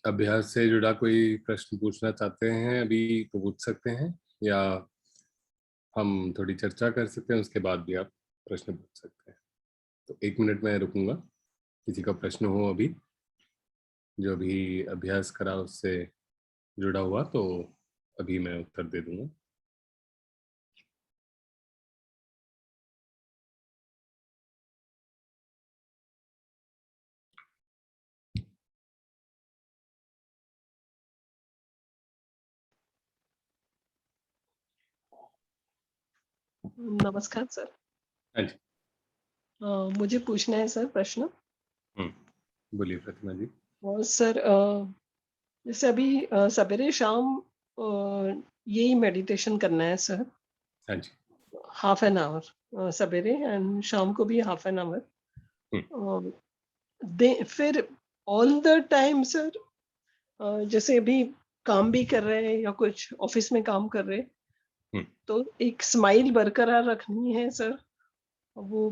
अभ्यास से जुड़ा कोई प्रश्न पूछना चाहते हैं अभी तो पूछ सकते हैं, या हम थोड़ी चर्चा कर सकते हैं, उसके बाद भी आप प्रश्न पूछ सकते हैं। तो 1 मिनट में रुकूंगा, किसी का प्रश्न हो अभी जो अभी अभ्यास करा उससे जुड़ा हुआ तो अभी मैं उत्तर दे दूंगा। नमस्कार सर। हाँ जी। मुझे पूछना है सर प्रश्न। बोलिए प्रतिमा जी। और सर जैसे अभी सवेरे शाम यही मेडिटेशन करना है सर। हाँ जी। हाफ एन आवर सवेरे एंड शाम को भी हाफ एन आवर। फिर ऑल द टाइम सर, जैसे अभी काम भी कर रहे हैं या कुछ ऑफिस में काम कर रहे हैं, तो एक स्माइल बरकरार रखनी है सर। वो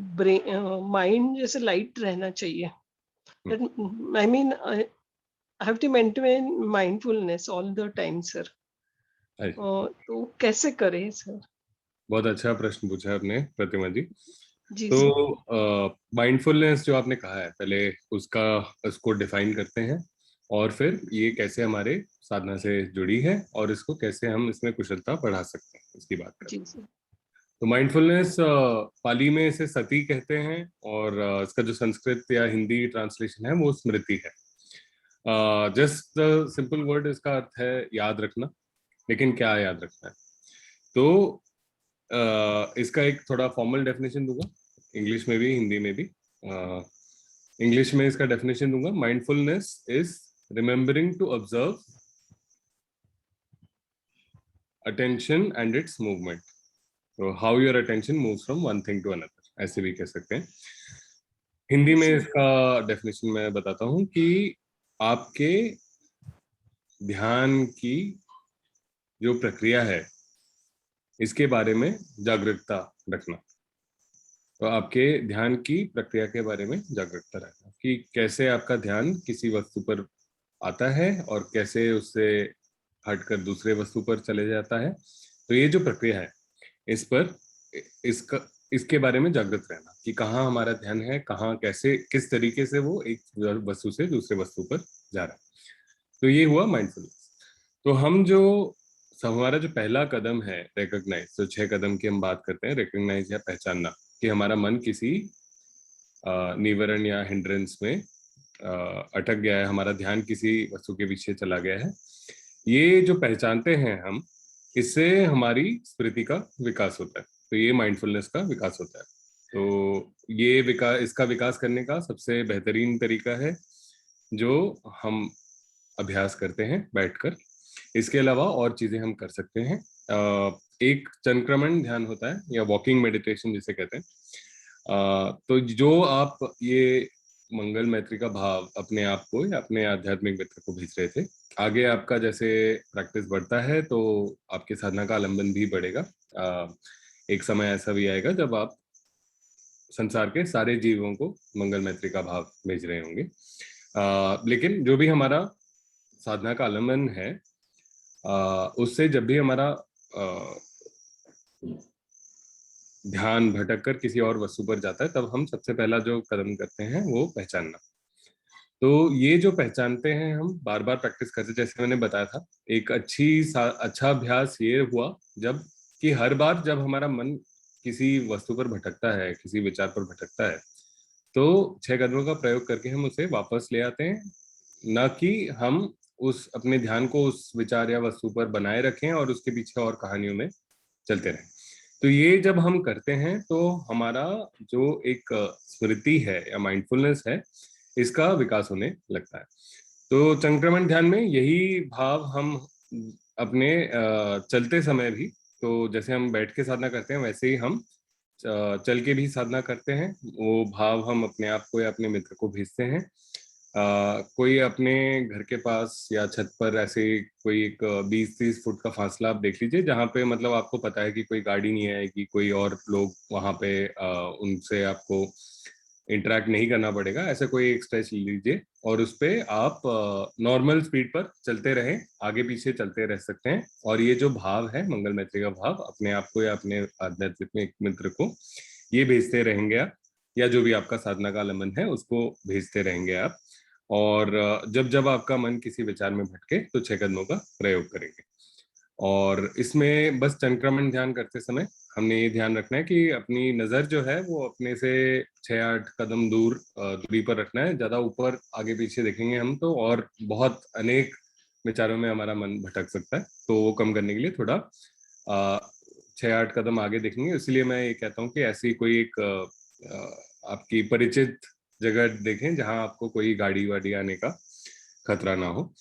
माइंड जैसे लाइट रहना चाहिए। I mean, I have to maintain mindfulness all the time, sir. तो कैसे करें सर? बहुत अच्छा प्रश्न पूछा है आपने प्रतिमा जी। जी तो सर। माइंडफुलनेस जो आपने कहा है, पहले उसको डिफाइन करते हैं और फिर ये कैसे हमारे साधना से जुड़ी है और इसको कैसे हम इसमें कुशलता बढ़ा सकते हैं, इसकी बात करते जी हैं। सर। तो माइंडफुलनेस पाली में इसे सती कहते हैं और इसका जो संस्कृत या हिंदी ट्रांसलेशन है वो स्मृति है। जस्ट सिंपल वर्ड, इसका अर्थ है याद रखना। लेकिन क्या याद रखना है? तो इसका एक थोड़ा फॉर्मल डेफिनेशन दूंगा, इंग्लिश में भी हिंदी में भी। इंग्लिश में इसका डेफिनेशन दूंगा, mindfulness is remembering to observe attention and its movement. तो how your attention moves from one thing to another, ऐसे भी कह सकते हैं। हिंदी में इसका डेफिनेशन मैं बताता हूं कि आपके ध्यान की जो प्रक्रिया है इसके बारे में जागरूकता रखना। तो आपके ध्यान की प्रक्रिया के बारे में जागरूकता रखना कि कैसे आपका ध्यान किसी वस्तु पर आता है और कैसे उससे हटकर दूसरे वस्तु पर चले जाता है। तो ये जो प्रक्रिया है इस पर इसका इसके बारे में जागृत रहना कि कहाँ हमारा ध्यान है, कहाँ कैसे किस तरीके से वो एक वस्तु से दूसरे वस्तु पर जा रहा है। तो ये हुआ माइंडफुलनेस। तो हमारा जो पहला कदम है रिकॉग्नाइज, तो 6 कदम की हम बात करते हैं, रिकॉग्नाइज या पहचानना कि हमारा मन किसी निवरण या हिंड्रेंस में अटक गया है, हमारा ध्यान किसी वस्तु के पीछे चला गया है। ये जो पहचानते हैं हम, इससे हमारी स्मृति का विकास होता है। तो ये माइंडफुलनेस का विकास होता है। तो ये इसका विकास करने का सबसे बेहतरीन तरीका है जो हम अभ्यास करते हैं बैठकर। इसके अलावा और चीजें हम कर सकते हैं। एक चंक्रमण ध्यान होता है या वॉकिंग मेडिटेशन जिसे कहते हैं। तो जो आप ये मंगल मैत्री का भाव अपने आप को या अपने आध्यात्मिक मित्र को भेज रहे थे, आगे आपका जैसे प्रैक्टिस बढ़ता है तो आपके साधना का आलंबन भी बढ़ेगा। एक समय ऐसा भी आएगा जब आप संसार के सारे जीवों को मंगल मैत्री का भाव भेज रहे होंगे। लेकिन जो भी हमारा साधना का आलंबन है, उससे जब भी हमारा ध्यान भटक कर किसी और वस्तु पर जाता है, तब हम सबसे पहला जो कदम करते हैं वो पहचानना। तो ये जो पहचानते हैं हम बार बार प्रैक्टिस करते, जैसे मैंने बताया था, एक अच्छा अभ्यास ये हुआ जब कि हर बार जब हमारा मन किसी वस्तु पर भटकता है, किसी विचार पर भटकता है, तो 6 कदमों का प्रयोग करके हम उसे वापस ले आते हैं। न कि हम उस अपने ध्यान को उस विचार या वस्तु पर बनाए रखें और उसके पीछे और कहानियों में चलते रहें। तो ये जब हम करते हैं तो हमारा जो एक स्मृति है या माइंडफुलनेस है, इसका विकास होने लगता है। तो संक्रमण ध्यान में यही भाव हम अपने चलते समय भी, तो जैसे हम बैठ के साधना करते हैं वैसे ही हम चल के भी साधना करते हैं। वो भाव हम अपने आप को या अपने मित्र को भेजते हैं। कोई अपने घर के पास या छत पर ऐसे कोई एक 20-30 फुट का फासला आप देख लीजिए जहाँ पे मतलब आपको पता है कि कोई गाड़ी नहीं आएगी, कोई और लोग वहाँ पे उनसे आपको इंटरेक्ट नहीं करना पड़ेगा। ऐसे कोई एक स्ट्रेच लीजिए और उस पे आप नॉर्मल स्पीड पर चलते रहें, आगे पीछे चलते रह सकते हैं। और ये जो भाव है मंगल मैत्री का भाव, अपने आप को या अपने आध्यात्मिक मित्र को ये भेजते रहेंगे आप, या जो भी आपका साधना का लमन है उसको भेजते रहेंगे आप। और जब जब आपका मन किसी विचार में भटके तो 6 कदमों का प्रयोग करेंगे। और इसमें बस संक्रमण ध्यान करते समय हमने ये ध्यान रखना है कि अपनी नजर जो है वो अपने से 6-8 कदम दूर दूरी पर रखना है। ज्यादा ऊपर आगे पीछे देखेंगे हम तो और बहुत अनेक विचारों में हमारा मन भटक सकता है। तो वो कम करने के लिए थोड़ा 6-8 कदम आगे देखेंगे। इसलिए मैं ये कहता हूँ कि ऐसी कोई एक आपकी परिचित जगह देखें जहां आपको कोई गाड़ी वाड़ी आने का खतरा ना हो,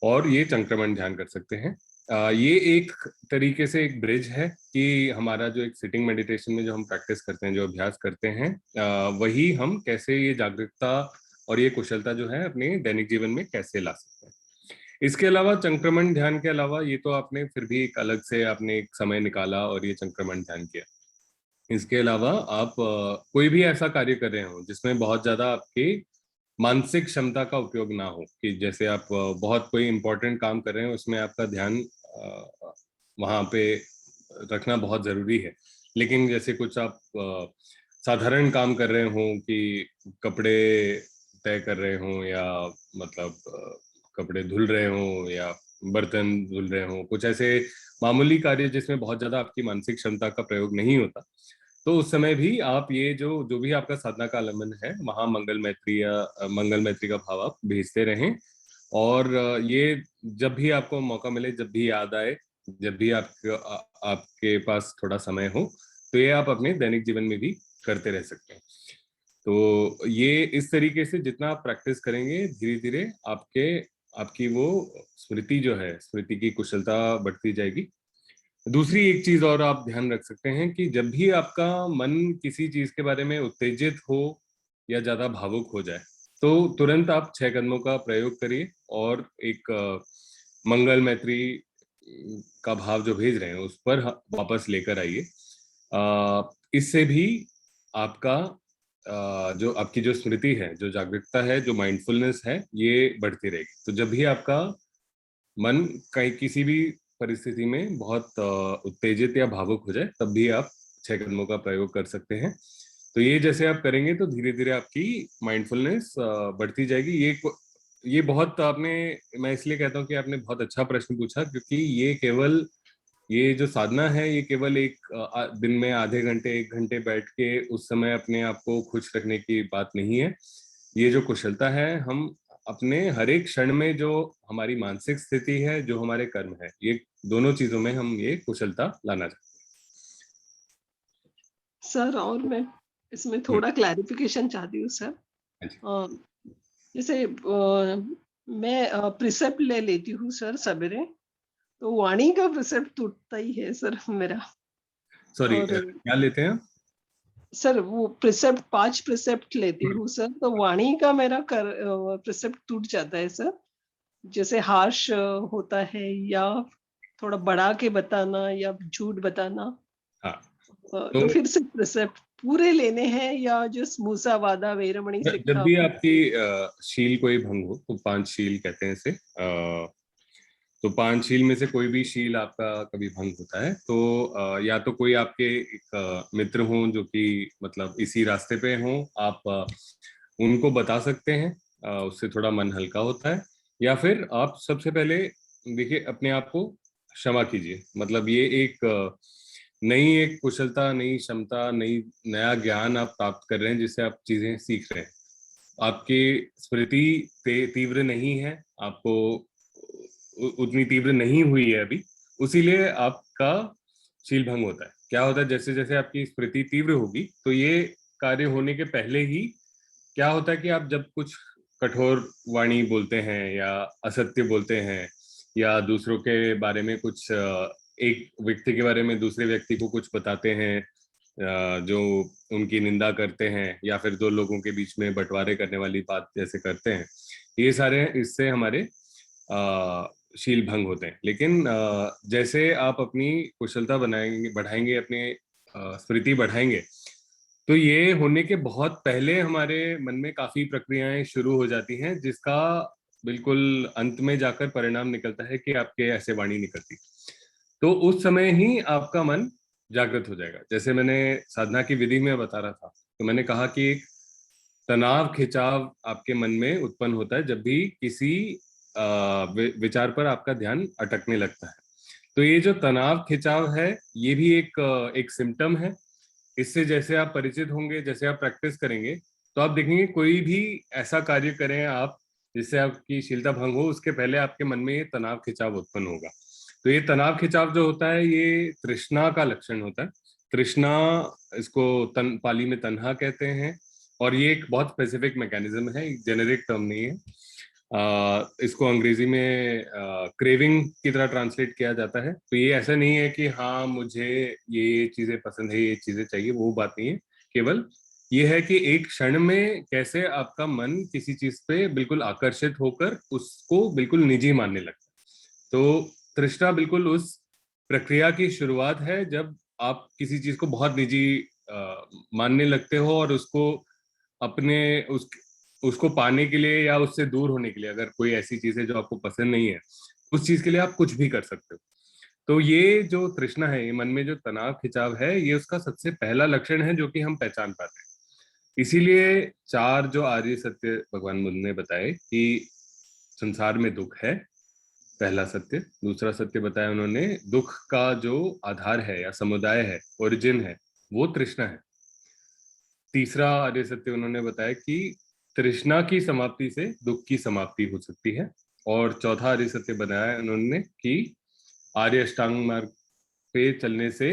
और ये संक्रमण ध्यान कर सकते हैं। ये एक तरीके से एक ब्रिज है कि हमारा जो एक सिटिंग मेडिटेशन में जो हम प्रैक्टिस करते हैं, जो अभ्यास करते हैं, वही हम कैसे ये जागरूकता और ये कुशलता जो है अपने दैनिक जीवन में कैसे ला सकते हैं। इसके अलावा संक्रमण ध्यान के अलावा ये तो आपने फिर भी एक अलग से आपने एक समय निकाला और ये संक्रमण ध्यान किया। इसके अलावा आप कोई भी ऐसा कार्य कर रहे हो जिसमें बहुत ज्यादा आपकी मानसिक क्षमता का उपयोग ना हो, कि जैसे आप बहुत कोई इंपॉर्टेंट काम कर रहे हैं उसमें आपका ध्यान वहां पे रखना बहुत जरूरी है। लेकिन जैसे कुछ आप साधारण काम कर रहे हो कि कपड़े तय कर रहे हो, या मतलब कपड़े धुल रहे हो या बर्तन धुल रहे हो, कुछ ऐसे मामूली कार्य जिसमें बहुत ज्यादा आपकी मानसिक क्षमता का प्रयोग नहीं होता, तो उस समय भी आप ये जो जो भी आपका साधना का आलम्बन है वहां मंगल मैत्री या मंगल मैत्री का भाव आप भेजते रहें। और ये जब भी आपको मौका मिले, जब भी याद आए, जब भी आपके पास थोड़ा समय हो, तो ये आप अपने दैनिक जीवन में भी करते रह सकते हैं। तो ये इस तरीके से जितना आप प्रैक्टिस करेंगे, धीरे धीरे आपकी वो स्मृति जो है, स्मृति की कुशलता बढ़ती जाएगी। दूसरी एक चीज और आप ध्यान रख सकते हैं कि जब भी आपका मन किसी चीज के बारे में उत्तेजित हो या ज्यादा भावुक हो जाए, तो तुरंत आप 6 कदमों का प्रयोग करिए और एक मंगल मैत्री का भाव जो भेज रहे हैं उस पर वापस लेकर आइए। इससे भी आपका जो आपकी जो स्मृति है, जो जागरूकता है, जो माइंडफुलनेस है, ये बढ़ती रहेगी। तो जब भी आपका मन कहीं किसी भी परिस्थिति में बहुत उत्तेजित या भावुक हो जाए, तब भी आप 6 कदमों का प्रयोग कर सकते हैं। तो ये जैसे आप करेंगे तो धीरे धीरे आपकी माइंडफुलनेस बढ़ती जाएगी। ये बहुत आपने, मैं इसलिए कहता हूँ कि आपने बहुत अच्छा प्रश्न पूछा, क्योंकि ये जो साधना है ये केवल एक दिन में आधे घंटे 1 घंटे बैठ के उस समय अपने आप को खुश रखने की बात नहीं है। ये जो कुशलता है, हम अपने हर एक क्षण में जो हमारी मानसिक स्थिति है, जो हमारे कर्म है, ये दोनों चीजों में हम ये कुशलता लाना चाहते सर, और मैं इसमें हैं। थोड़ा क्लैरिफिकेशन चाहती हूँ सर। हाँ जी। जैसे मैं प्रिसेप्ट ले लेती हूँ सर सवेरे, तो वाणी का प्रिसेप्ट टूटता ही है सर मेरा। सॉरी, और क्या लेते हैं आप? सर वो प्रिसेप्ट 5 प्रिसेप्ट लेती हूँ सर, तो वाणी का मेरा प्रिसेप्ट टूट जाता है सर। जैसे हार्श होता है, या थोड़ा बढ़ा के बताना या झूठ बताना। हाँ, तो तो फिर से प्रिसेप्ट पूरे लेने हैं, या जो मूसा वादा वेरमणि जब सिक्खा भी वो? आपकी शील कोई भंग हो, तो 5 शील कहते हैं इसे। तो 5 शील में से कोई भी शील आपका कभी भंग होता है तो या तो कोई आपके एक मित्र हों जो कि मतलब इसी रास्ते पे हों, आप उनको बता सकते हैं। उससे थोड़ा मन हल्का होता है। या फिर आप सबसे पहले देखिए, अपने आप को क्षमा कीजिए। मतलब ये एक नई एक कुशलता, नई क्षमता, नया ज्ञान आप प्राप्त कर रहे हैं, जिससे आप चीजें सीख रहे हैं। आपकी स्मृति तीव्र नहीं है, आपको उतनी तीव्र नहीं हुई है अभी, उसीलिए आपका शील भंग होता है। क्या होता है, जैसे जैसे आपकी स्मृति तीव्र होगी तो ये कार्य होने के पहले ही क्या होता है कि आप जब कुछ कठोर वाणी बोलते हैं या असत्य बोलते हैं, या दूसरों के बारे में कुछ एक व्यक्ति के बारे में दूसरे व्यक्ति को कुछ बताते हैं, जो उनकी निंदा करते हैं, या फिर दो लोगों के बीच में बंटवारे करने वाली बात जैसे करते हैं, ये सारे इससे हमारे शील भंग होते हैं। लेकिन जैसे आप अपनी कुशलता बनाएंगे, बढ़ाएंगे, अपने स्मृति बढ़ाएंगे, तो ये होने के बहुत पहले हमारे मन में काफी प्रक्रियाएं शुरू हो जाती हैं, जिसका बिल्कुल अंत में जाकर परिणाम निकलता है कि आपके ऐसे वाणी निकलती। तो उस समय ही आपका मन जागृत हो जाएगा। जैसे मैंने साधना की विधि में बता रहा था, तो मैंने कहा कि एक तनाव खिंचाव आपके मन में उत्पन्न होता है जब भी किसी विचार पर आपका ध्यान अटकने लगता है। तो ये जो तनाव खिंचाव है, ये भी एक सिम्टम है। इससे जैसे आप परिचित होंगे, जैसे आप प्रैक्टिस करेंगे, तो आप देखेंगे कोई भी ऐसा कार्य करें आप जिससे आपकी शीलता भंग हो, उसके पहले आपके मन में ये तनाव खिंचाव उत्पन्न होगा। तो ये तनाव खिंचाव जो होता है, ये तृष्णा का लक्षण होता है। तृष्णा, इसको पाली में तन्हा कहते हैं, और ये एक बहुत स्पेसिफिक मैकेनिज्म है, एक जेनेरिक टर्म नहीं है। इसको अंग्रेजी में क्रेविंग की तरह ट्रांसलेट किया जाता है। तो ये ऐसा नहीं है कि हाँ मुझे ये चीजें पसंद है, ये चीजें चाहिए, वो बात नहीं है। केवल ये है कि एक क्षण में कैसे आपका मन किसी चीज पे बिल्कुल आकर्षित होकर उसको बिल्कुल निजी मानने लगता है। तो तृष्णा बिल्कुल उस प्रक्रिया की शुरुआत है जब आप किसी चीज को बहुत निजी मानने लगते हो, और उसको अपने उसको पाने के लिए या उससे दूर होने के लिए, अगर कोई ऐसी चीज है जो आपको पसंद नहीं है, उस चीज के लिए आप कुछ भी कर सकते हो। तो ये जो तृष्णा है, ये मन में जो तनाव खिंचाव है, ये उसका सबसे पहला लक्षण है जो कि हम पहचान पाते हैं। इसीलिए चार जो आर्य सत्य भगवान बुद्ध ने बताए कि संसार में दुख है, पहला सत्य। दूसरा सत्य बताया उन्होंने, दुख का जो आधार है या समुदाय है, ओरिजिन है, वो तृष्णा है। तीसरा आर्य सत्य उन्होंने बताया कि तृष्णा की समाप्ति से दुख की समाप्ति हो सकती है। और चौथा आर्य सत्य बनाया उन्होंने कि आर्य अष्टांग मार्ग पे चलने से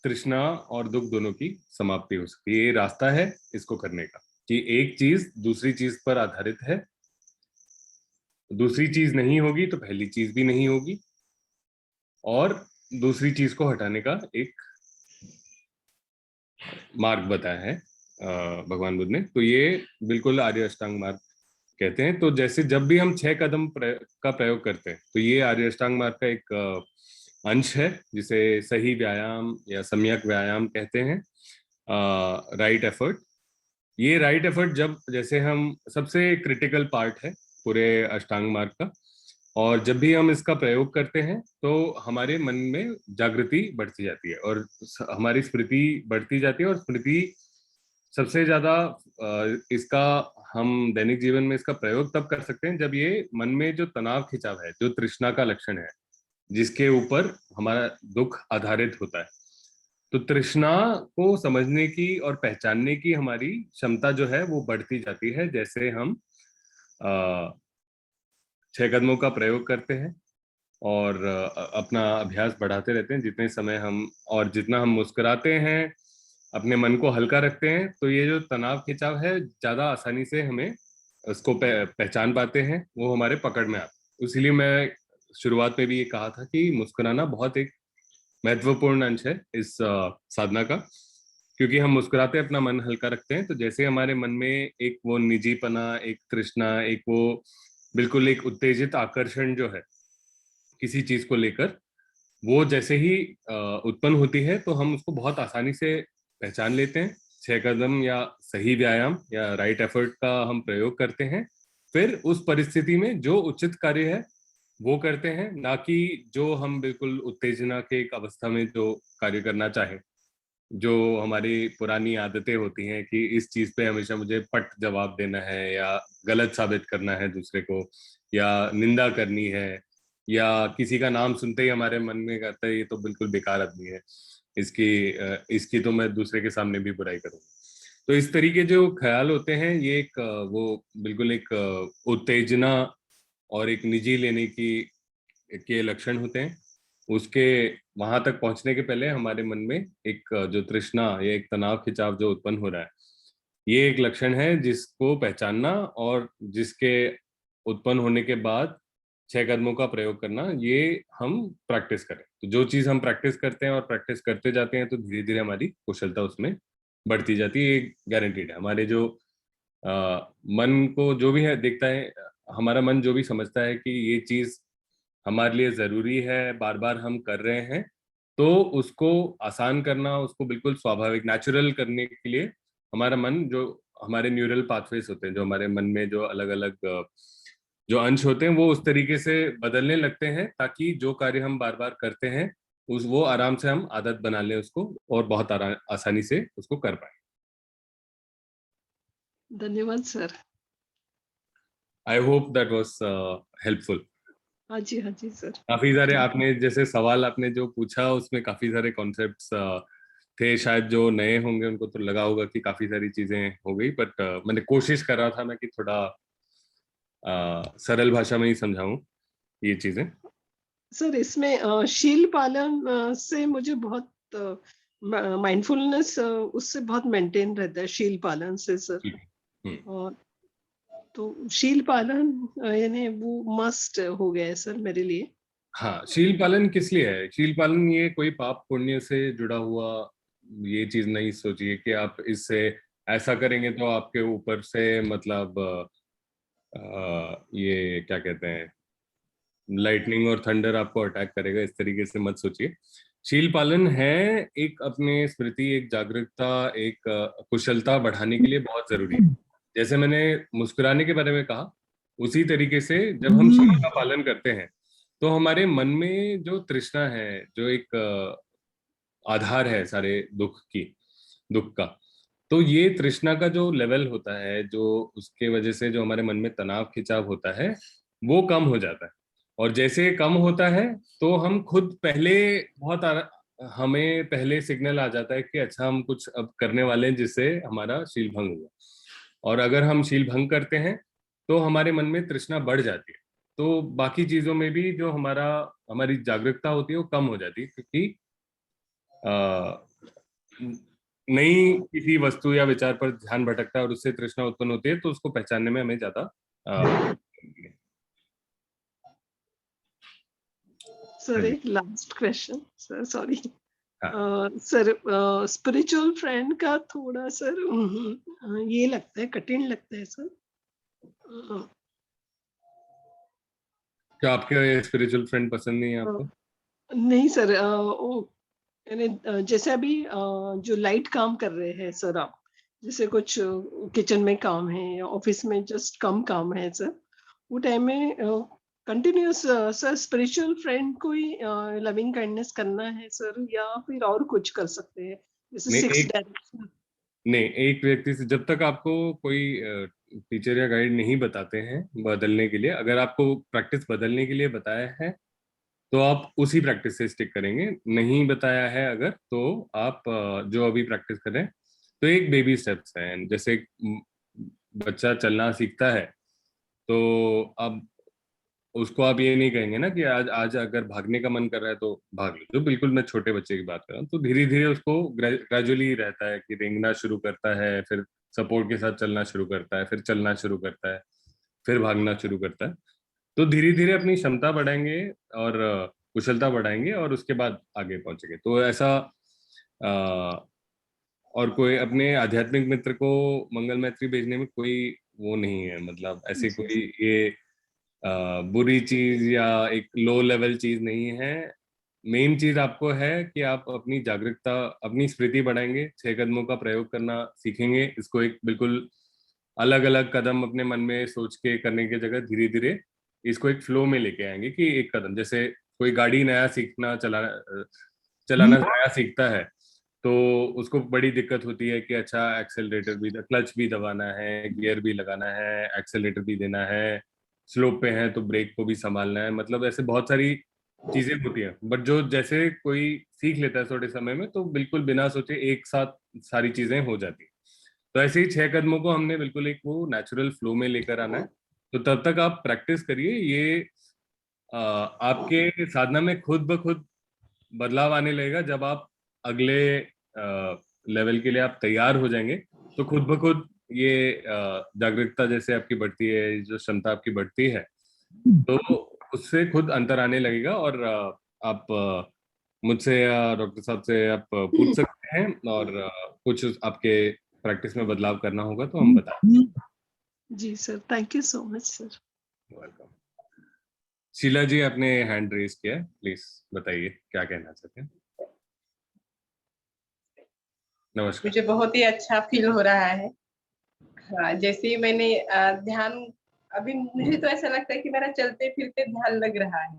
तृष्णा और दुख दोनों की समाप्ति हो सकती है। ये रास्ता है इसको करने का, कि एक चीज दूसरी चीज पर आधारित है, दूसरी चीज नहीं होगी तो पहली चीज भी नहीं होगी, और दूसरी चीज को हटाने का एक मार्ग बताया है भगवान बुद्ध ने। तो ये बिल्कुल आर्य अष्टांग मार्ग कहते हैं। तो जैसे जब भी हम 6 कदम का प्रयोग करते हैं, तो ये आर्य अष्टांग मार्ग का एक अंश है, जिसे सही व्यायाम या सम्यक व्यायाम कहते हैं, राइट एफर्ट। ये राइट एफर्ट जब, जैसे हम, सबसे क्रिटिकल पार्ट है पूरे अष्टांग मार्ग का, और जब भी हम इसका प्रयोग करते हैं तो हमारे मन में जागृति बढ़ती जाती है, और हमारी स्मृति बढ़ती जाती है। और स्मृति सबसे ज्यादा इसका हम दैनिक जीवन में इसका प्रयोग तब कर सकते हैं जब ये मन में जो तनाव खिंचाव है, जो तृष्णा का लक्षण है, जिसके ऊपर हमारा दुख आधारित होता है। तो तृष्णा को समझने की और पहचानने की हमारी क्षमता जो है वो बढ़ती जाती है, जैसे हम 6 कदमों का प्रयोग करते हैं और अपना अभ्यास बढ़ाते रहते हैं। जितने समय हम, और जितना हम मुस्कुराते हैं, अपने मन को हल्का रखते हैं, तो ये जो तनाव खिंचाव है ज्यादा आसानी से हमें उसको पहचान पाते हैं, वो हमारे पकड़ में आते हैं। इसीलिए मैं शुरुआत में भी ये कहा था कि मुस्कुराना बहुत एक महत्वपूर्ण अंश है इस साधना का। क्योंकि हम मुस्कुराते अपना मन हल्का रखते हैं, तो जैसे हमारे मन में एक वो निजीपना, एक तृष्णा, एक वो बिल्कुल एक उत्तेजित आकर्षण जो है किसी चीज को लेकर, वो जैसे ही उत्पन्न होती है, तो हम उसको बहुत आसानी से पहचान लेते हैं। 6 कदम या सही व्यायाम या राइट एफर्ट का हम प्रयोग करते हैं। फिर उस परिस्थिति में जो उचित कार्य है वो करते हैं, ना कि जो हम बिल्कुल उत्तेजना के एक अवस्था में जो कार्य करना चाहे, जो हमारी पुरानी आदतें होती हैं कि इस चीज पे हमेशा मुझे पट जवाब देना है, या गलत साबित करना है दूसरे को, या निंदा करनी है, या किसी का नाम सुनते ही हमारे मन में कहता है ये तो बिल्कुल बेकार आदमी है, इसकी तो मैं दूसरे के सामने भी बुराई करूंगा। तो इस तरीके जो ख्याल होते हैं, ये एक वो बिल्कुल एक उत्तेजना और एक निजी लेने की के लक्षण होते हैं। उसके वहां तक पहुंचने के पहले हमारे मन में एक जो तृष्णा या एक तनाव खिंचाव जो उत्पन्न हो रहा है, ये एक लक्षण है जिसको पहचानना, और जिसके उत्पन्न होने के बाद 6 कदमों का प्रयोग करना, ये हम प्रैक्टिस करें। तो जो चीज हम प्रैक्टिस करते हैं और प्रैक्टिस करते जाते हैं, तो धीरे धीरे हमारी कुशलता उसमें बढ़ती जाती है। ये गारंटीड है। हमारे जो मन को जो भी है देखता है, हमारा मन जो भी समझता है कि ये चीज हमारे लिए जरूरी है, बार बार हम कर रहे हैं, तो उसको आसान करना, उसको बिल्कुल स्वाभाविक नेचुरल करने के लिए हमारा मन, जो हमारे न्यूरल पाथवेज होते हैं, जो हमारे मन में जो अलग अलग जो अंश होते हैं, वो उस तरीके से बदलने लगते हैं ताकि जो कार्य हम बार बार करते हैं उस वो आराम से हम आदत बना लें उसको, और बहुत आसानी से उसको कर पाए। धन्यवाद sir. I hope that was helpful. हाँ जी सर। काफी सारे आपने जैसे सवाल आपने जो पूछा उसमें काफी सारे कॉन्सेप्ट्स थे, शायद जो नए होंगे उनको तो लगा होगा कि काफी सारी चीजें हो गई, बट मैंने कोशिश कर रहा था मैं कि थोड़ा सरल भाषा में ही समझाऊं ये चीजें। सर इसमें शील पालन से मुझे बहुत माइंडफुलनेस उससे बहुत मेंटेन रहता है शील पालन से सर। हम्म। और तो शील पालन यानी वो मस्ट हो गया है सर मेरे लिए। हाँ, शील पालन किस लिए है? शील पालन ये कोई पाप पुण्य से जुड़ा हुआ ये चीज नहीं सोचिए कि आप इससे ऐसा करेंगे तो आपके ऊपर से मतलब ये क्या कहते हैं, लाइटनिंग और थंडर आपको अटैक करेगा, इस तरीके से मत सोचिए। शील पालन है एक अपने स्मृति, एक जागरूकता, एक कुशलता बढ़ाने के लिए बहुत जरूरी है। जैसे मैंने मुस्कुराने के बारे में कहा, उसी तरीके से जब हम शील का पालन करते हैं तो हमारे मन में जो तृष्णा है, जो एक आधार है सारे दुख का, तो ये तृष्णा का जो लेवल होता है, जो उसके वजह से जो हमारे मन में तनाव खिंचाव होता है, वो कम हो जाता है। और जैसे ये कम होता है तो हम खुद पहले हमें पहले सिग्नल आ जाता है कि अच्छा हम कुछ अब करने वाले हैं जिससे हमारा शील भंग हुआ। और अगर हम शील भंग करते हैं तो हमारे मन में तृष्णा बढ़ जाती है, तो बाकी चीजों में भी जो हमारी जागरूकता होती है वो कम हो जाती है, क्योंकि नई किसी वस्तु या विचार पर ध्यान भटकता है और उससे तृष्णा उत्पन्न होती है, तो उसको पहचानने में हमें ज्यादा सर हाँ जी। एक लास्ट क्वेश्चन सर, सॉरी। हाँ, सर स्पिरिचुअल फ्रेंड का थोड़ा सर ये लगता है, कठिन लगता है सर। अ, क्या आपके स्पिरिचुअल फ्रेंड पसंद नहीं है अ, आपको? नहीं सर, वो यानी जैसे अभी जो लाइट काम कर रहे हैं सर आप, जैसे कुछ किचन में काम है या ऑफिस में जस्ट कम काम है सर, वो टाइम में कंटिन्यूअस सर स्पिरिचुअल फ्रेंड को ही लविंग काइंडनेस करना है सर, या फिर और कुछ कर सकते हैं जैसे नहीं, सिक्स एक डायरेक्शन। नहीं, एक व्यक्ति से जब तक आपको कोई टीचर या गाइड नहीं बताते हैं बदलने के लिए, अगर आपको प्रैक्टिस बदलने के लिए बताया है तो आप उसी प्रैक्टिस से स्टिक करेंगे। नहीं बताया है अगर, तो आप जो अभी प्रैक्टिस कर रहे हैं, तो एक बेबी स्टेप्स हैं। जैसे एक बच्चा चलना सीखता है, तो अब उसको आप ये नहीं कहेंगे ना कि आज आज अगर भागने का मन कर रहा है तो भाग लो, जो बिल्कुल मैं छोटे बच्चे की बात कर रहा हूँ। तो धीरे धीरे उसको ग्रेजुअली रहता है कि रेंगना शुरू करता है, फिर सपोर्ट के साथ चलना शुरू करता है, फिर चलना शुरू करता है, फिर भागना शुरू करता है। तो धीरे धीरे अपनी क्षमता बढ़ाएंगे और कुशलता बढ़ाएंगे और उसके बाद आगे पहुंचेंगे। तो ऐसा और कोई अपने आध्यात्मिक मित्र को मंगल मैत्री भेजने में कोई वो नहीं है, मतलब ऐसी जी कोई ये बुरी चीज या एक लो लेवल चीज नहीं है। मेन चीज आपको है कि आप अपनी जागरूकता, अपनी स्मृति बढ़ाएंगे, 6 कदमों का प्रयोग करना सीखेंगे। इसको एक बिल्कुल अलग अलग कदम अपने मन में सोच के करने की जगह धीरे धीरे इसको एक फ्लो में लेके आएंगे कि एक कदम, जैसे कोई गाड़ी नया सीखना चलाना नया सीखता है, तो उसको बड़ी दिक्कत होती है कि अच्छा एक्सेलरेटर भी, क्लच भी दबाना है, गियर भी लगाना है, एक्सेलरेटर भी देना है, स्लोप पे है तो ब्रेक को भी संभालना है, मतलब ऐसे बहुत सारी चीजें होती हैं। बट जो जैसे कोई सीख लेता है थोड़े समय में, तो बिल्कुल बिना सोचे एक साथ सारी चीजें हो जाती हैं। तो ऐसे ही 6 कदमों को हमने बिल्कुल एक वो नेचुरल फ्लो में लेकर आना है। तो तब तक आप प्रैक्टिस करिए, ये आपके साधना में खुद ब खुद बदलाव आने लगेगा। जब आप अगले लेवल के लिए आप तैयार हो जाएंगे, तो खुद ब खुद ये जागरूकता जैसे आपकी बढ़ती है, जो क्षमता आपकी बढ़ती है, तो उससे खुद अंतर आने लगेगा। और आप मुझसे या डॉक्टर साहब से आप पूछ सकते हैं, और कुछ आपके प्रैक्टिस में बदलाव करना होगा तो हम बता। जी sir, thank you so much sir. Welcome. Sheela ji, आपने हैंड रेज किया है, प्लीज बताइए क्या कहना चाहते हैं। नमस्कार। मुझे बहुत ही अच्छा फील हो रहा है। हाँ, जैसे ही मैंने ध्यान, अभी मुझे तो ऐसा लगता है कि मेरा चलते-फिरते ध्यान लग रहा है।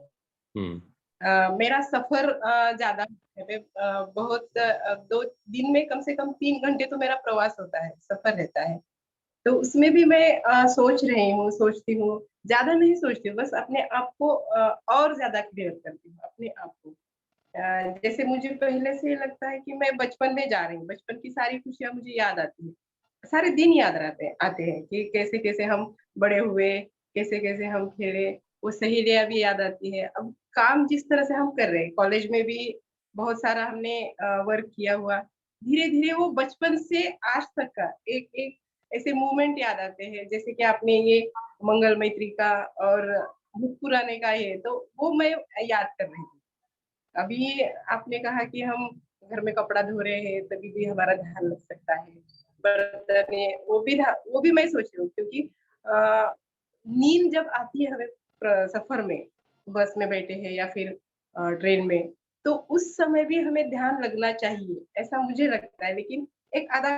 हुँ, मेरा सफ़र ज़्यादा है। 2 दिन में कम से कम 3 घंटे तो मेरा प्रवास होता है, सफ़र रहता है। तो उसमें भी मैं सोच रही हूँ, सोचती हूँ, ज़्यादा नहीं सोचती हूँ, बस अपने आप को और ज़्यादा क्लियर करती हूँ, अपने आप को। जैसे मुझे पहले से लगता है कि मैं बचपन में जा रही हूँ, बचपन की सारी खुशियाँ मुझे याद आती हैं। सारे दिन याद आते हैं कि कैसे-कैसे हम बड़े हुए, कैसे-कैसे हम खेले, वो सहेलियाँ भी याद आती है। अब काम जिस तरह से हम कर रहे हैं, कॉलेज में भी बहुत सारा हमने वर्क किया हुआ। धीरे-धीरे वो बचपन से आज तक का एक-एक ऐसे मोमेंट याद आते हैं, जैसे कि आपने ये मंगल मैत्री का और मुस्कुराने का ये, तो वो मैं याद कर रही थी। अभी आपने कहा कि हम घर में कपड़ा धो रहे हैं, तभी भी हमारा ध्यान लग सकता है। बर्तन है, वो भी मैं सोच रही हूँ, क्योंकि अ, नींद जब आती है हमें सफ़र में, बस में बैठे हैं या फिर ट्रेन में, तो उस समय भी हमें ध्यान लगना चाहिए, ऐसा मुझे लगता है। लेकिन एक आधा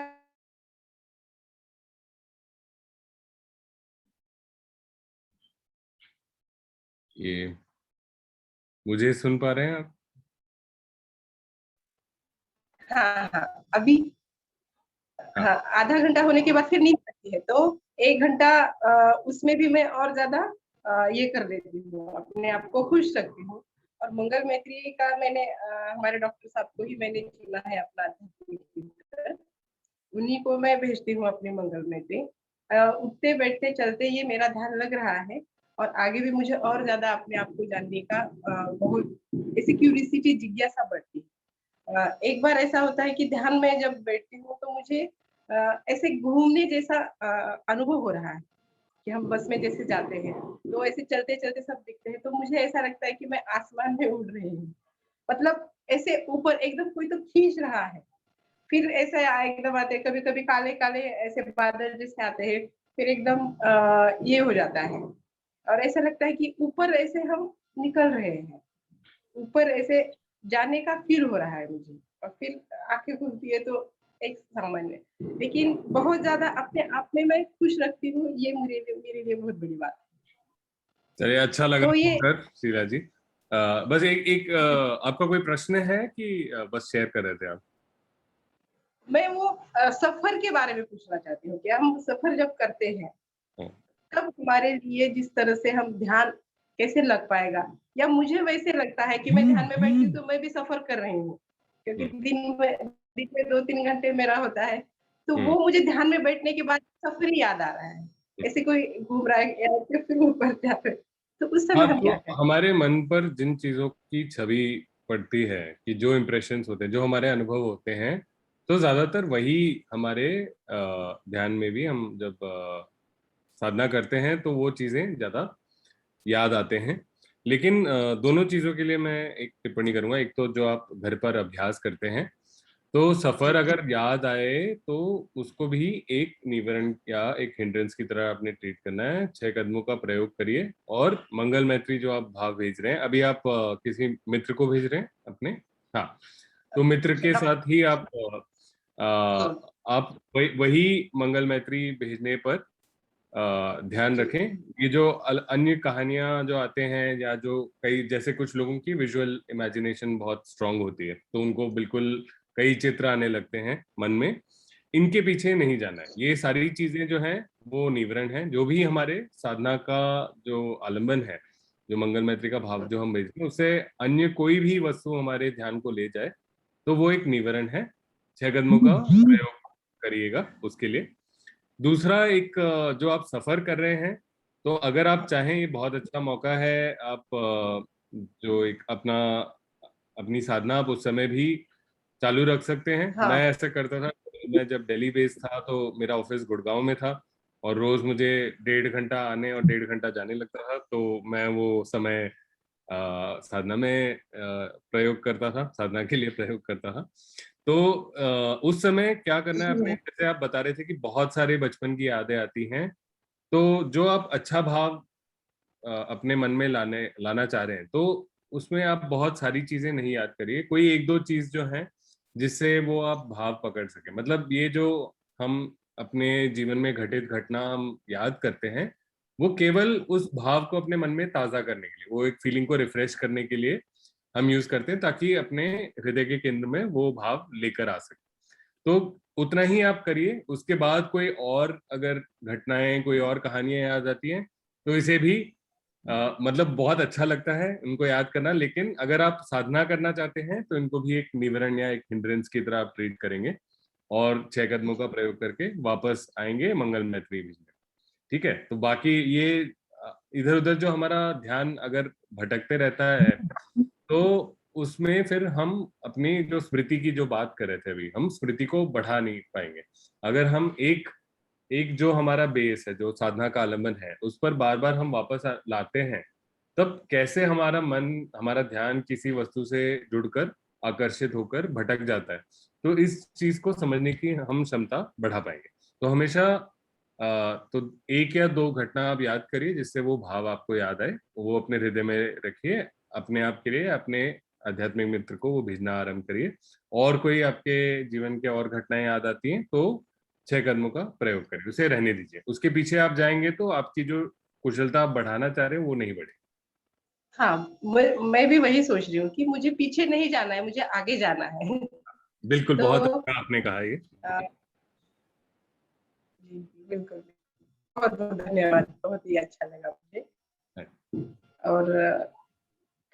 ये मुझे सुन पा रहे हैं आप? हाँ, हाँ, अभी हाँ, हाँ, आधा घंटा होने के बाद फिर नींद आती है, तो 1 घंटा उसमें भी मैं और ज़्यादा ये कर लेती हूँ, अपने आप को खुश रखती हूँ। और मंगल मैत्री का मैंने हमारे डॉक्टर साहब को ही मैंने चुना है अपना आध्यात्मिक टीचर, उन्हीं को मैं भेजती हूँ अपनी मंगल मैत्री। उठते, बैठते, चलते ये मेरा ध्यान लग रहा है और आगे भी मुझे और ज़्यादा अपने आप को जानने का बहुत ऐसी क्यूरियोसिटी, जिज्ञासा बढ़ती है। एक बार ऐसा होता है कि ध्यान में जब बैठती हूँ तो मुझे ऐसे घूमने जैसा अनुभव हो रहा है कि हम बस में जैसे जाते हैं, तो ऐसे चलते-चलते सब दिखते हैं, तो मुझे ऐसा लगता है कि मैं आसमान में उड़ रही हूँ। मतलब ऐसे ऊपर एकदम कोई तो खींच रहा है, फिर ऐसे एकदम आते हैं, कभी-कभी काले-काले ऐसे बादल जैसे आते हैं, फिर एकदम ये हो जाता है और ऐसा लगता है कि ऊपर ऐसे हम निकल रहे हैं। ऊपर ऐसे जाने का फ़ील हो रहा है मुझे और फिर आँखें खुलती है तो एक सामान्य, लेकिन बहुत ज़्यादा अपने आप में मैं खुश रखती हूँ, ये मेरे लिए बहुत बड़ी बात है। चलिए अच्छा लगा तो ये सुनकर शीला जी। बस एक एक आपका कोई प्रश्न है कि बस शेयर कर रहे थे आप? मैं वो सफ़र के बारे में पूछना चाहती हूँ कि हम सफ़र जब करते हैं, हुँ, तब हमारे लिए जिस तरह से हम ध्यान कैसे लग पाएगा? या मुझे वैसे लगता है कि मैं ध्यान में बैठती हूँ तो मैं भी सफ़र कर रही हूँ, क्योंकि हुँ, दिन में 2-3 घंटे मेरा होता है, तो हुँ। वो मुझे ध्यान में बैठने के बाद सफ़र ही याद आ रहा है। ऐसे कोई घूम रहा है या फिर ऊपर जा रहे, तो उस समय हाँ, हम तो क्या करें? हमारे मन पर जिन चीज़ों की छवि पड़ती है कि जो इम्प्रेशंस होते हैं, जो हमारे अनुभव होते हैं, तो ज़्यादातर वही हमारे ध्यान में भी हम जब साधना करते हैं, तो वो चीज़ें ज़्यादा याद आते हैं। लेकिन दोनों चीज़ों के लिए मैं एक टिप्पणी करूँगा। एक तो जो आप घर पर अभ्यास करते हैं, तो सफ़र जी, अगर याद आए, तो उसको भी एक निवारण या एक हिंड्रेंस की तरह आपने ट्रीट करना है। 6 कदमों का प्रयोग करिए और मंगल मैत्री जो आप भाव भेज रहे हैं, अभी आप किसी मित्र को भेज रहे हैं अपने? हाँ, तो मित्र के डॉक्टर साथ ही आप वही मंगल मैत्री भेजने पर ध्यान जी, रखें। ये जो अन्य कहानियाँ जो आते हैं या जो कई जैसे कुछ लोगों की विजुअल इमेजिनेशन बहुत स्ट्रांग होती है, तो उनको बिल्कुल कई चित्र आने लगते हैं मन में। इनके पीछे नहीं जाना है। ये सारी चीज़ें जो हैं, वो निवरण हैं। जो भी हमारे साधना का जो आलंबन है, जो मंगल मैत्री का भाव जो हम भेजते हैं, उससे अन्य कोई भी वस्तु हमारे ध्यान को ले जाए, तो वो एक निवरण है। 6 कदमों का प्रयोग करिएगा उसके लिए। दूसरा एक जो आप सफ़र कर रहे हैं, तो अगर आप चाहें ये बहुत अच्छा मौका है, आप जो एक अपनी साधना आप उस समय भी चालू रख सकते हैं। मैं हाँ, ऐसा करता था, मैं जब दिल्ली बेस्ड था तो मेरा ऑफ़िस गुड़गाँव में था और रोज़ मुझे 1.5 घंटा आने और 1.5 घंटा जाने लगता था, तो मैं वो समय साधना में प्रयोग करता था, साधना के लिए प्रयोग करता था। तो उस समय क्या करना है अपने, जी, जैसे आप बता रहे थे कि बहुत सारे बचपन की यादें आती हैं, तो जो आप अच्छा भाव अपने मन में लाना चाह रहे हैं, तो उसमें आप बहुत सारी चीज़ें नहीं याद करिए, कोई 1-2 चीज़ जो हैं, जिससे वो आप भाव पकड़ सके। मतलब ये जो हम अपने जीवन में घटित घटना हम याद करते हैं, वो केवल उस भाव को अपने मन में ताजा करने के लिए, वो एक फीलिंग को रिफ्रेश करने के लिए हम यूज करते हैं, ताकि अपने हृदय के केंद्र में वो भाव लेकर आ सके। तो उतना ही आप करिए। उसके बाद कोई और अगर घटनाएं, कोई और कहानियां याद आती हैं, तो इसे भी मतलब बहुत अच्छा लगता है उनको याद करना। लेकिन अगर आप साधना करना चाहते हैं तो इनको भी एक निवारण या एक हिंड्रेंस की तरह आप ट्रीट करेंगे, और 6 कदमों का प्रयोग करके वापस आएंगे मंगलमय त्रिभुज में। ठीक है? तो बाकी ये इधर उधर जो हमारा ध्यान अगर भटकते रहता है, तो उसमें फिर हम अपनी जो स्मृति की जो बात कर रहे थे अभी, हम स्मृति को बढ़ा नहीं पाएंगे। अगर हम एक एक जो हमारा बेस है, जो साधना का आलंबन है, उस पर बार बार हम वापस लाते हैं, तब कैसे हमारा मन, हमारा ध्यान किसी वस्तु से जुड़कर, आकर्षित होकर भटक जाता है। तो इस चीज को समझने की हम क्षमता बढ़ा पाएंगे। तो हमेशा तो एक या दो घटना आप याद करिए जिससे वो भाव आपको याद आए, वो अपने हृदय में रखिए। अपने आप के लिए, अपने आध्यात्मिक मित्र को वो भेजना आरंभ करिए। और कोई आपके जीवन के और घटनाएं याद आती हैं तो 6 कदमों का प्रयोग करिए, उसे रहने दीजिए। उसके पीछे आप जाएंगे तो आपकी जो कुशलता आप बढ़ाना चाह रहे हैं वो नहीं बढ़ेगी। हाँ, मैं भी वही सोच रही हूँ कि मुझे पीछे नहीं जाना है, मुझे आगे जाना है। बिल्कुल, बहुत तो अच्छा आपने कहा ये। जी, बिल्कुल। बहुत बहुत धन्यवाद, बहुत ही अच्छा लगा मुझे। और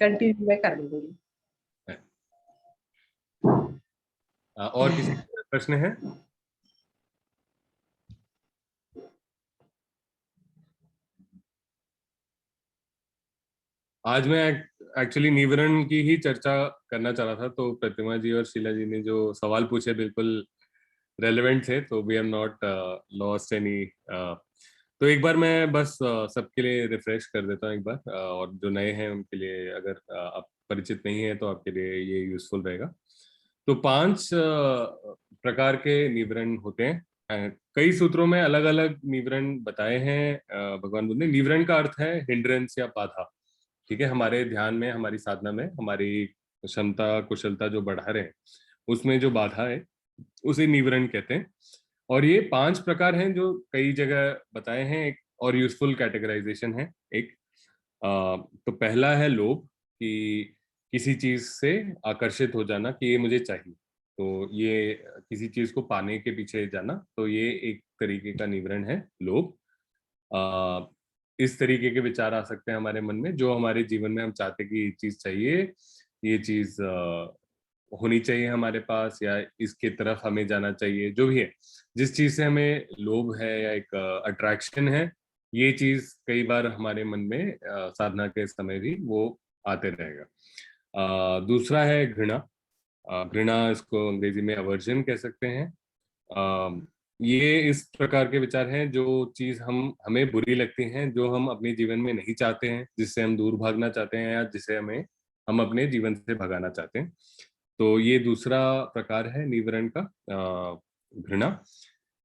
कंटिन्यू मैं कर लूंगी। और किसी प्रश्न है? आज मैं एक्चुअली निवरण की ही चर्चा करना चाह रहा था, तो प्रतिमा जी और शीला जी ने जो सवाल पूछे बिल्कुल रेलेवेंट थे, तो we are not lost any. तो एक बार मैं बस सबके लिए रिफ्रेश कर देता हूँ एक बार, और जो नए हैं उनके लिए, अगर आप परिचित नहीं है तो आपके लिए ये यूजफुल रहेगा। तो 5 प्रकार के निवरण होते हैं। कई सूत्रों में अलग अलग निवरण बताए हैं भगवान बुद्ध ने। निवरण का अर्थ है हिंड्रेंस या बाधा। ठीक है? हमारे ध्यान में, हमारी साधना में, हमारी क्षमता कुशलता जो बढ़ा रहे हैं, उसमें जो बाधा है उसे निवरण कहते हैं। और ये 5 प्रकार हैं जो कई जगह बताए हैं। एक और यूजफुल कैटेगराइजेशन है एक। तो पहला है लोभ, कि किसी चीज से आकर्षित हो जाना कि ये मुझे चाहिए, तो ये किसी चीज को पाने के पीछे जाना, तो ये एक तरीके का निवरण है लोभ। इस तरीके के विचार आ सकते हैं हमारे मन में, जो हमारे जीवन में हम चाहते कि ये चीज चाहिए, ये चीज होनी चाहिए हमारे पास, या इसके तरफ हमें जाना चाहिए, जो भी है, जिस चीज से हमें लोभ है या एक अट्रैक्शन है, ये चीज कई बार हमारे मन में साधना के समय भी वो आते रहेगा। दूसरा है घृणा। घृणा, इसको अंग्रेजी में अवर्जन कह सकते हैं। ये इस प्रकार के विचार हैं, जो चीज हमें बुरी लगती हैं, जो हम अपने जीवन में नहीं चाहते हैं, जिससे हम दूर भागना चाहते हैं, या जिसे हम अपने जीवन से भगाना चाहते हैं। तो ये दूसरा प्रकार है निवरण का, घृणा।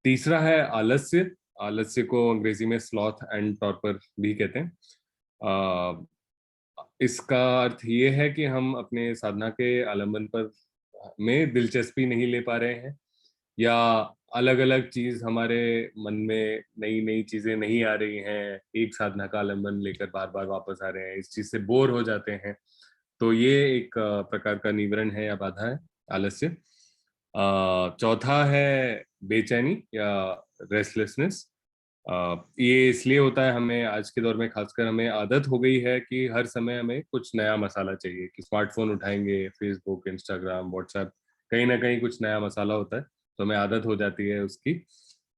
तीसरा है आलस्य। आलस्य को अंग्रेजी में स्लॉथ एंड टॉर्पर भी कहते हैं। इसका अर्थ ये है कि हम अपने साधना के आलंबन पर में दिलचस्पी नहीं ले पा रहे हैं, या अलग अलग चीज हमारे मन में, नई नई चीजें नहीं आ रही हैं, एक साधना का आलंबन लेकर बार बार वापस आ रहे हैं, इस चीज से बोर हो जाते हैं। तो ये एक प्रकार का निवरण है या बाधा है, आलस्य। चौथा है बेचैनी या रेस्टलेसनेस। ये इसलिए होता है, हमें आज के दौर में खासकर हमें आदत हो गई है कि हर समय हमें कुछ नया मसाला चाहिए, कि स्मार्टफोन उठाएंगे, फेसबुक, इंस्टाग्राम, व्हाट्सएप, कहीं ना कहीं कुछ नया मसाला होता है, तो हमें आदत हो जाती है उसकी।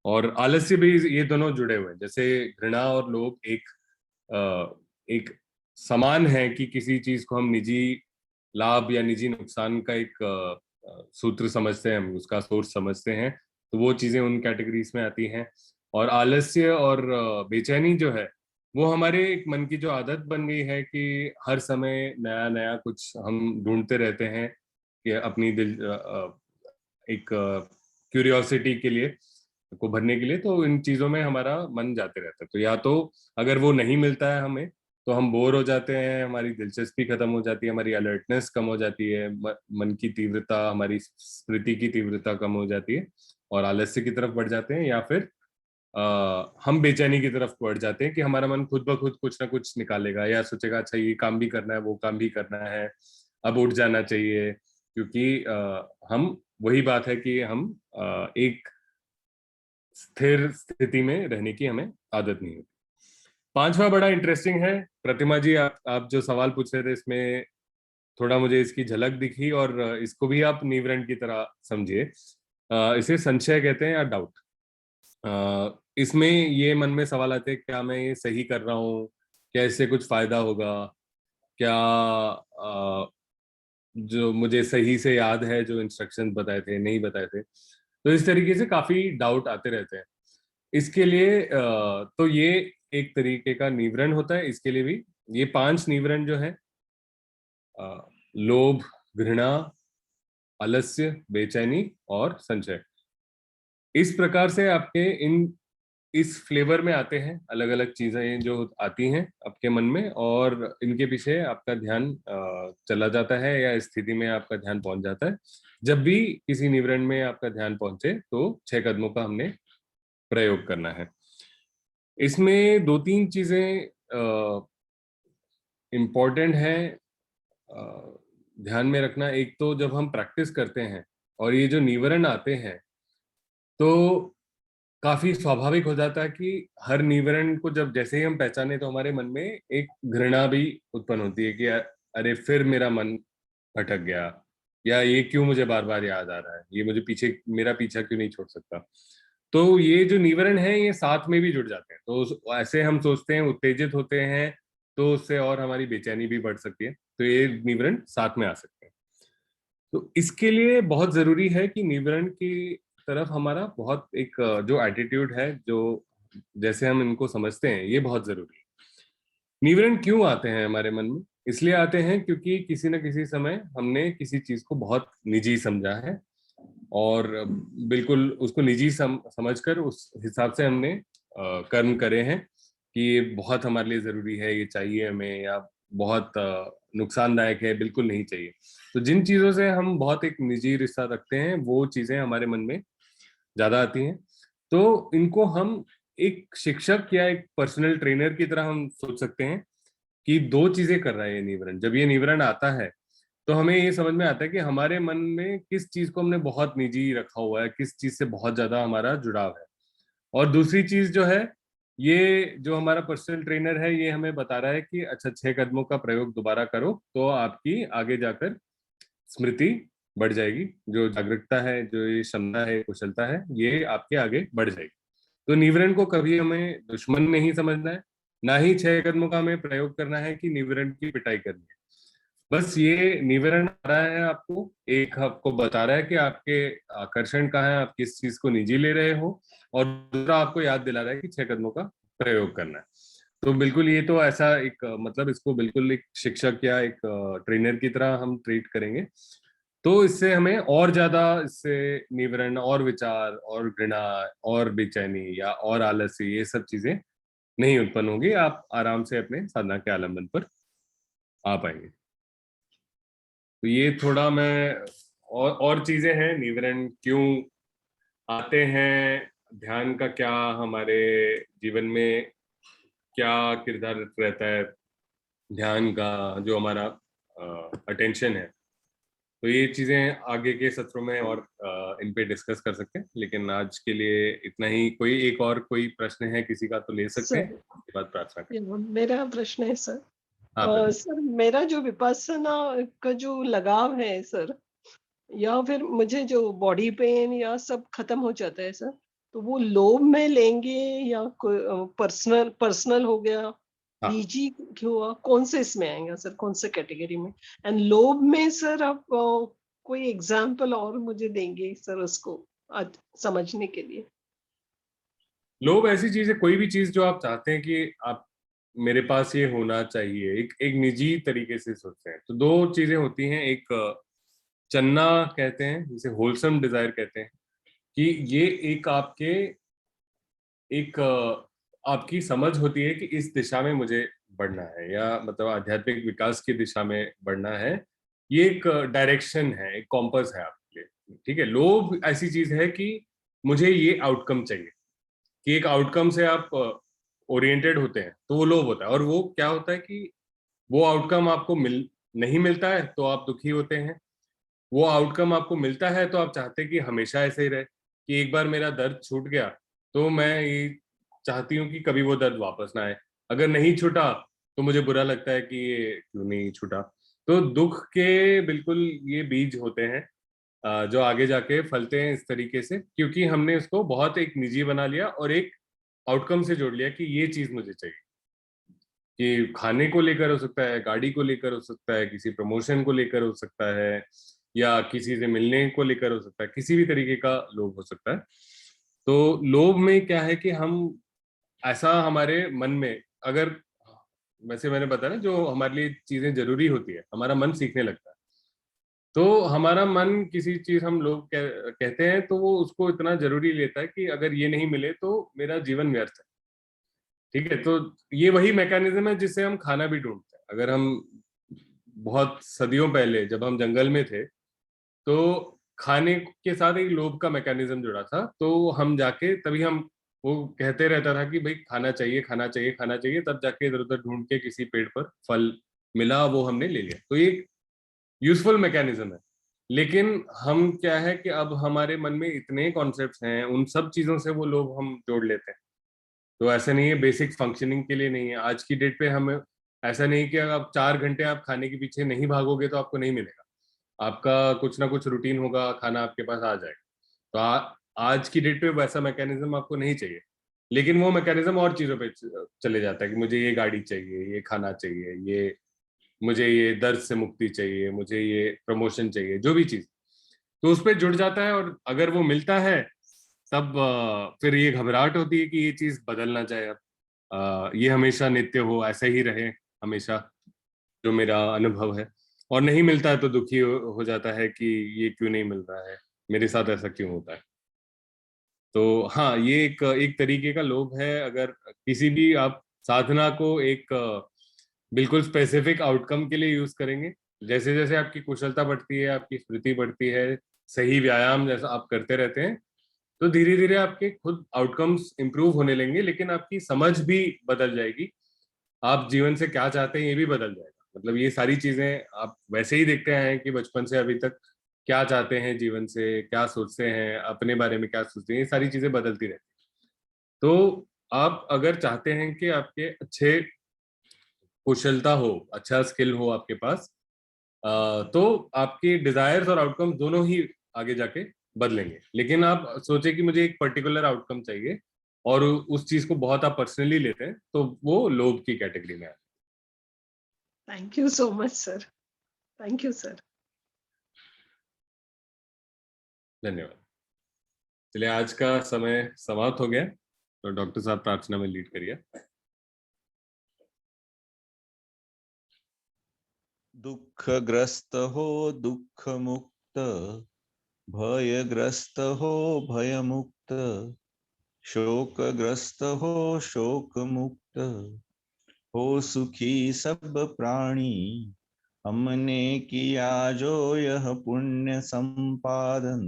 और आलस्य भी, ये दोनों जुड़े हुए हैं। जैसे घृणा और लोभ एक समान है, कि किसी चीज को हम निजी लाभ या निजी नुकसान का एक सूत्र समझते हैं, हम उसका सोर्स समझते हैं, तो वो चीजें उन कैटेगरीज में आती हैं। और आलस्य और बेचैनी जो है, वो हमारे एक मन की जो आदत बन गई है कि हर समय नया नया कुछ हम ढूंढते रहते हैं, कि अपनी दिल एक क्यूरियोसिटी के लिए, को भरने के लिए, तो इन चीजों में हमारा मन जाते रहता है। तो या तो अगर वो नहीं मिलता है हमें, तो हम बोर हो जाते हैं, हमारी दिलचस्पी खत्म हो जाती है, हमारी अलर्टनेस कम हो जाती है, मन की तीव्रता, हमारी स्मृति की तीव्रता कम हो जाती है और आलस्य की तरफ बढ़ जाते हैं, या फिर हम बेचैनी की तरफ बढ़ जाते हैं कि हमारा मन खुद ब खुद कुछ ना कुछ निकालेगा या सोचेगा अच्छा ये काम भी करना है, वो काम भी करना है, अब उठ जाना चाहिए, क्योंकि हम वही बात है कि हम एक स्थिर स्थिति में रहने की हमें आदत नहीं होती। पांचवा बड़ा इंटरेस्टिंग है। प्रतिमा जी, आप जो सवाल पूछ रहे थे इसमें थोड़ा मुझे इसकी झलक दिखी, और इसको भी आप नीवरण की तरह समझिए। इसे संशय कहते हैं या डाउट। इसमें ये मन में सवाल आते हैं, क्या मैं ये सही कर रहा हूँ, क्या इससे कुछ फायदा होगा, क्या जो मुझे सही से याद है जो इंस्ट्रक्शन बताए थे नहीं बताए थे। तो इस तरीके से काफी डाउट आते रहते हैं। इसके लिए तो ये एक तरीके का निवरण होता है। इसके लिए भी ये 5 निवरण जो है, लोभ, घृणा, आलस्य, बेचैनी और संशय, इस प्रकार से आपके इस फ्लेवर में आते हैं। अलग अलग चीजें जो आती हैं आपके मन में, और इनके पीछे आपका ध्यान चला जाता है या स्थिति में आपका ध्यान पहुंच जाता है। जब भी किसी निवरण में आपका ध्यान पहुंचे तो 6 कदमों का हमने प्रयोग करना है। इसमें 2-3 चीजें इम्पोर्टेंट है ध्यान में रखना। एक तो जब हम प्रैक्टिस करते हैं और ये जो निवरण आते हैं, तो काफी स्वाभाविक हो जाता है कि हर निवरण को जब जैसे ही हम पहचाने तो हमारे मन में एक घृणा भी उत्पन्न होती है कि अरे फिर मेरा मन भटक गया, या ये क्यों मुझे बार बार याद आ रहा है, ये मुझे मेरा पीछा क्यों नहीं छोड़ सकता। तो ये जो निवरण है ये साथ में भी जुड़ जाते हैं, तो ऐसे हम सोचते हैं, उत्तेजित होते हैं, तो उससे और हमारी बेचैनी भी बढ़ सकती है। तो ये निवरण साथ में आ सकते हैं। तो इसके लिए बहुत जरूरी है कि निवरण की तरफ हमारा बहुत एक जो एटीट्यूड है, जो जैसे हम इनको समझते हैं, ये बहुत जरूरी है। निवरण क्यों आते हैं हमारे मन में? इसलिए आते हैं क्योंकि किसी न किसी समय हमने किसी चीज को बहुत निजी समझा है, और बिल्कुल उसको निजी समझकर उस हिसाब से हमने कर्म करे हैं कि ये बहुत हमारे लिए जरूरी है, ये चाहिए हमें, या बहुत नुकसानदायक है, बिल्कुल नहीं चाहिए। तो जिन चीजों से हम बहुत एक निजी रिश्ता रखते हैं, वो चीजें हमारे मन में ज्यादा आती हैं। तो इनको हम एक शिक्षक या एक पर्सनल ट्रेनर की तरह हम सोच सकते हैं कि 2 चीजें कर रहा है ये निवरण। जब ये निवरण आता है तो हमें ये समझ में आता है कि हमारे मन में किस चीज को हमने बहुत निजी रखा हुआ है, किस चीज से बहुत ज्यादा हमारा जुड़ाव है। और दूसरी चीज जो है, ये जो हमारा पर्सनल ट्रेनर है, ये हमें बता रहा है कि अच्छा 6 कदमों का प्रयोग दोबारा करो तो आपकी आगे जाकर स्मृति बढ़ जाएगी, जो जागरूकता है, जो ये क्षमता है, कुशलता है, ये आपके आगे बढ़ जाएगी। तो निवरण को कभी हमें दुश्मन नहीं समझना है, ना ही 6 कदमों का हमें प्रयोग करना है कि निवरण की पिटाई करनी है। बस ये निवरण आ रहा है, आपको एक आपको बता रहा है कि आपके आकर्षण कहाँ है, आप किस चीज को निजी ले रहे हो, और दूसरा आपको याद दिला रहा है कि 6 कदमों का प्रयोग करना है। तो बिल्कुल ये तो ऐसा एक मतलब इसको बिल्कुल एक शिक्षक या एक ट्रेनर की तरह हम ट्रीट करेंगे, तो इससे हमें और ज्यादा इससे निवरण और विचार और घृणा और बेचैनी या और आलस्य, ये सब चीजें नहीं उत्पन्न होंगी। आप आराम से अपने साधना के आलंबन पर आ पाएंगे। तो ये थोड़ा मैं और चीजें हैं, निवरण क्यों आते हैं, ध्यान का क्या हमारे जीवन में क्या किरदार रहता है, ध्यान का जो हमारा अटेंशन है। तो ये चीजें आगे के सत्रों में और इन पे डिस्कस कर सकते हैं, लेकिन आज के लिए इतना ही। कोई एक और कोई प्रश्न है किसी का तो ले सकते हैं, उसके बाद प्रार्थना करें। मेरा प्रश्न है सर, हाँ सर मेरा जो विपස්සना का जो लगाव है सर, या फिर मुझे जो बॉडी पेन या सब खत्म हो जाता है सर, तो वो लोभ में लेंगे या पर्सनल पर्सनल हो गया, हाँ। निजी हुआ, कौन से इसमें आएगा सर, कौन से कैटेगरी में? एंड लोभ में सर आप कोई एग्जांपल और मुझे देंगे सर उसको आज समझने के लिए? लोभ ऐसी चीज है, कोई भी चीज जो आप चाहते हैं कि आप मेरे पास ये होना चाहिए, एक निजी तरीके से सोचते हैं। तो 2 चीजें होती हैं, एक चन्ना कहते हैं जिसे होलसम डिजायर कहते हैं, कि ये एक आपके एक आपकी समझ होती है कि इस दिशा में मुझे बढ़ना है या मतलब आध्यात्मिक विकास की दिशा में बढ़ना है, ये एक डायरेक्शन है, एक कॉम्पस है आपके लिए, ठीक है। लोभ ऐसी चीज है कि मुझे ये आउटकम चाहिए, कि एक आउटकम से आप ओरिएंटेड होते हैं, तो वो लोभ होता है। और वो क्या होता है कि वो आउटकम आपको नहीं मिलता है तो आप दुखी होते हैं, वो आउटकम आपको मिलता है तो आप चाहते हैं कि हमेशा ऐसे ही रहे, कि एक बार मेरा दर्द छूट गया तो मैं ये चाहती हूँ कि कभी वो दर्द वापस ना आए, अगर नहीं छूटा तो मुझे बुरा लगता है कि ये क्यों नहीं छूटा। तो दुख के बिल्कुल ये बीज होते हैं जो आगे जाके फलते हैं इस तरीके से, क्योंकि हमने इसको बहुत एक निजी बना लिया और एक आउटकम से जोड़ लिया कि ये चीज मुझे चाहिए, कि खाने को लेकर हो सकता है, गाड़ी को लेकर हो सकता है, किसी प्रमोशन को लेकर हो सकता है, या किसी से मिलने को लेकर हो सकता है, किसी भी तरीके का लोभ हो सकता है। तो लोभ में क्या है कि हम ऐसा हमारे मन में, अगर वैसे मैंने बताया ना, जो हमारे लिए चीजें जरूरी होती है हमारा मन सीखने लगता है। तो हमारा मन किसी चीज हम लोग कहते हैं तो वो उसको इतना जरूरी लेता है कि अगर ये नहीं मिले तो मेरा जीवन व्यर्थ है, ठीक है। तो ये वही मैकेनिज्म है जिससे हम खाना भी ढूंढते हैं। अगर हम बहुत सदियों पहले जब हम जंगल में थे, तो खाने के साथ एक लोभ का मैकेनिज्म जुड़ा था, तो हम जाके तभी हम वो कहते रहता था कि भाई खाना चाहिए, खाना चाहिए, खाना चाहिए, तब जाके इधर उधर ढूंढ के किसी पेड़ पर फल मिला, वो हमने ले लिया। तो ये एक यूजफुल मैकेनिज्म है। लेकिन हम क्या है कि अब हमारे मन में इतने कॉन्सेप्ट्स हैं, उन सब चीजों से वो लोग हम जोड़ लेते हैं। तो ऐसा नहीं है, बेसिक फंक्शनिंग के लिए नहीं है आज की डेट पे। हम ऐसा नहीं कि अगर आप 4 घंटे आप खाने के पीछे नहीं भागोगे तो आपको नहीं मिलेगा, आपका कुछ ना कुछ रूटीन होगा, खाना आपके पास आ जाएगा। तो आज की डेट पे वैसा मैकेनिज्म आपको नहीं चाहिए, लेकिन वो मैकेनिज्म और चीजों पे चले जाता है कि मुझे ये गाड़ी चाहिए, ये खाना चाहिए, ये मुझे ये दर्द से मुक्ति चाहिए, मुझे ये प्रमोशन चाहिए, जो भी चीज, तो उस पर जुड़ जाता है। और अगर वो मिलता है तब फिर ये घबराहट होती है कि ये चीज बदलना चाहे, अब ये हमेशा नित्य हो, ऐसा ही रहे हमेशा, जो मेरा अनुभव है। और नहीं मिलता है तो दुखी हो जाता है कि ये क्यों नहीं मिल रहा है, मेरे साथ ऐसा क्यों होता है। तो हाँ, ये एक एक तरीके का लोभ है। अगर किसी भी आप साधना को एक बिल्कुल स्पेसिफिक आउटकम के लिए यूज करेंगे, जैसे जैसे आपकी कुशलता बढ़ती है, आपकी स्मृति बढ़ती है, सही व्यायाम जैसा आप करते रहते हैं, तो धीरे धीरे आपके खुद आउटकम्स इंप्रूव होने लगेंगे। लेकिन आपकी समझ भी बदल जाएगी, आप जीवन से क्या चाहते हैं ये भी बदल जाएगा। मतलब ये सारी चीजें आप वैसे ही देखते हैं कि बचपन से अभी तक क्या चाहते हैं जीवन से, क्या सोचते हैं, अपने बारे में क्या सोचते हैं, ये सारी चीजें बदलती रहती हैं। तो आप अगर चाहते हैं कि आपके अच्छे कुशलता हो, अच्छा स्किल हो आपके पास, तो आपके डिजायर्स और आउटकम्स दोनों ही आगे जाके बदलेंगे। लेकिन आप सोचे कि मुझे एक पर्टिकुलर आउटकम चाहिए और उस चीज को बहुत आप पर्सनली लेते हैं, तो वो लोभ की कैटेगरी में है। Thank you so much sir, thank you sir. धन्यवाद। चलिए, आज का समय समाप्त हो गया, तो डॉक्टर साहब प्रार्थना में लीड करिए। दुखग्रस्त हो दुख मुक्त, भयग्रस्त हो भय मुक्त, शोकग्रस्त हो शोक मुक्त, हो सुखी सब प्राणी। हमने किया जो यह पुण्य संपादन,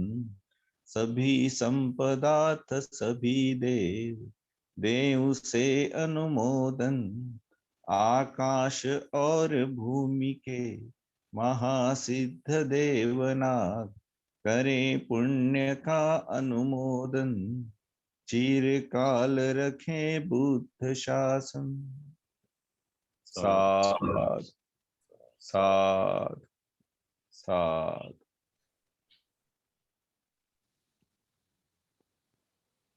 सभी संपदार्थ सभी देव देव से अनुमोदन। आकाश और भूमि के महासिद्ध देवनाग, करें पुण्य का अनुमोदन। चिरकाल रखें बुद्ध शासन। साध साध साध।